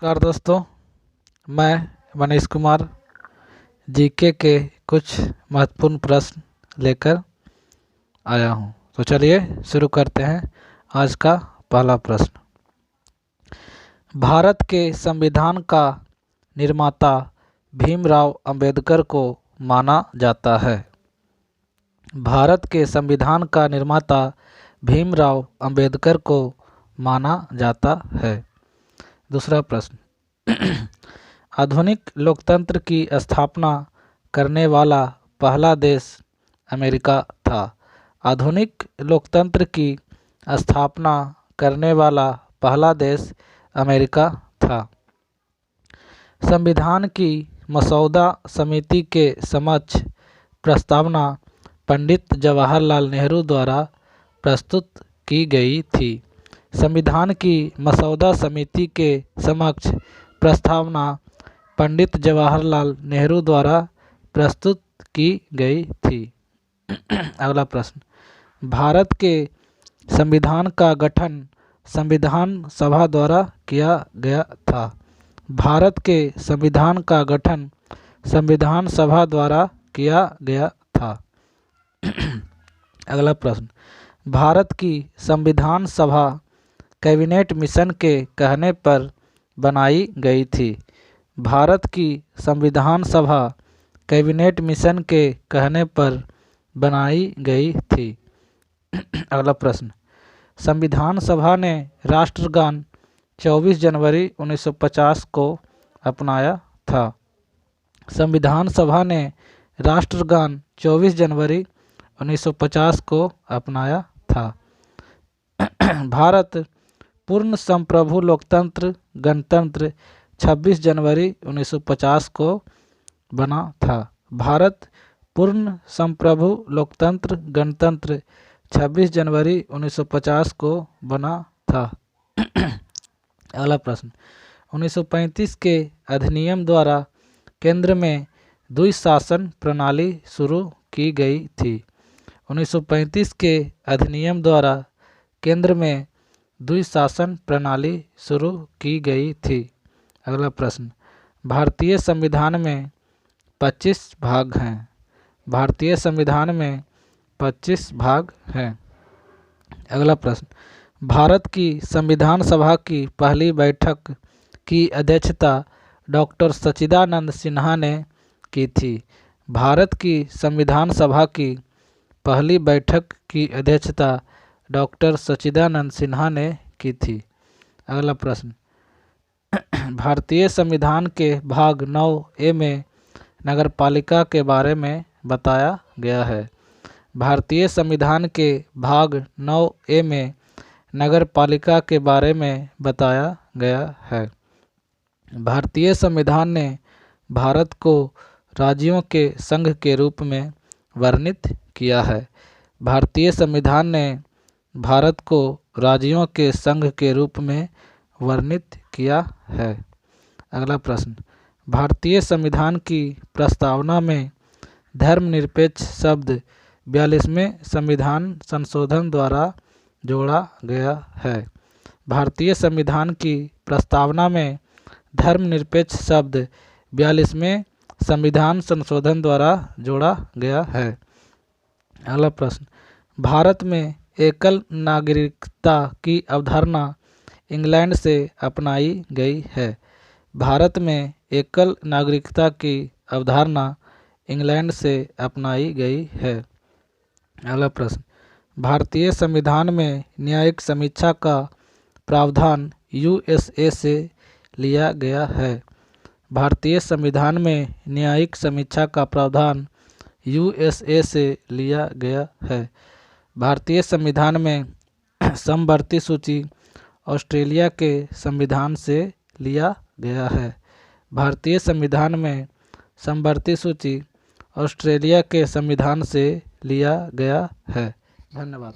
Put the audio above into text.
नमस्कार दोस्तों, मैं मनीष कुमार जीके के कुछ महत्वपूर्ण प्रश्न लेकर आया हूं। तो चलिए शुरू करते हैं। आज का पहला प्रश्न, भारत के संविधान का निर्माता भीमराव अंबेडकर को माना जाता है। भारत के संविधान का निर्माता भीमराव अंबेडकर को माना जाता है। दूसरा प्रश्न, आधुनिक लोकतंत्र की स्थापना करने वाला पहला देश अमेरिका था। आधुनिक लोकतंत्र की स्थापना करने वाला पहला देश अमेरिका था। संविधान की मसौदा समिति के समक्ष प्रस्तावना पंडित जवाहरलाल नेहरू द्वारा प्रस्तुत की गई थी। संविधान की मसौदा समिति के समक्ष प्रस्तावना पंडित जवाहरलाल नेहरू द्वारा प्रस्तुत की गई थी। अगला प्रश्न, भारत के संविधान का गठन संविधान सभा द्वारा किया गया था। भारत के संविधान का गठन संविधान सभा द्वारा किया गया था। अगला प्रश्न, भारत की संविधान सभा कैबिनेट मिशन के कहने पर बनाई गई थी। भारत की संविधान सभा कैबिनेट मिशन के कहने पर बनाई गई थी। अगला प्रश्न, संविधान सभा ने राष्ट्रगान 24 जनवरी 1950 को अपनाया था। संविधान सभा ने राष्ट्रगान 24 जनवरी 1950 को अपनाया था। भारत पूर्ण संप्रभु लोकतंत्र गणतंत्र 26 जनवरी 1950 को बना था। भारत पूर्ण संप्रभु लोकतंत्र गणतंत्र 26 जनवरी 1950 को बना था। अगला प्रश्न, 1935 के अधिनियम द्वारा केंद्र में द्विशासन प्रणाली शुरू की गई थी। 1935 के अधिनियम द्वारा केंद्र में द्विशासन प्रणाली शुरू की गई थी। अगला प्रश्न, भारतीय संविधान में 25 भाग हैं। भारतीय संविधान में 25 भाग हैं। अगला प्रश्न, भारत की संविधान सभा की पहली बैठक की अध्यक्षता डॉक्टर सच्चिदानंद सिन्हा ने की थी। भारत की संविधान सभा की पहली बैठक की अध्यक्षता डॉक्टर सच्चिदानंद सिन्हा ने की थी। अगला प्रश्न, भारतीय संविधान के भाग 9A में नगरपालिका के बारे में बताया गया है। भारतीय संविधान के भाग 9A में नगरपालिका के बारे में बताया गया है। भारतीय संविधान ने भारत को राज्यों के संघ के रूप में वर्णित किया है। भारतीय संविधान ने भारत को राज्यों के संघ के रूप में वर्णित किया है। अगला प्रश्न, भारतीय संविधान की प्रस्तावना में धर्मनिरपेक्ष शब्द 42वें संविधान संशोधन द्वारा जोड़ा गया है। भारतीय संविधान की प्रस्तावना में धर्मनिरपेक्ष शब्द 42वें संविधान संशोधन द्वारा जोड़ा गया है। अगला प्रश्न, भारत में एकल नागरिकता की अवधारणा इंग्लैंड से अपनाई गई है। भारत में एकल नागरिकता की अवधारणा इंग्लैंड से अपनाई गई है। अगला प्रश्न, भारतीय संविधान में न्यायिक समीक्षा का प्रावधान USA से लिया गया है। भारतीय संविधान में न्यायिक समीक्षा का प्रावधान USA से लिया गया है। भारतीय संविधान में समवर्ती सूची ऑस्ट्रेलिया के संविधान से लिया गया है। भारतीय संविधान में समवर्ती सूची ऑस्ट्रेलिया के संविधान से लिया गया है। धन्यवाद।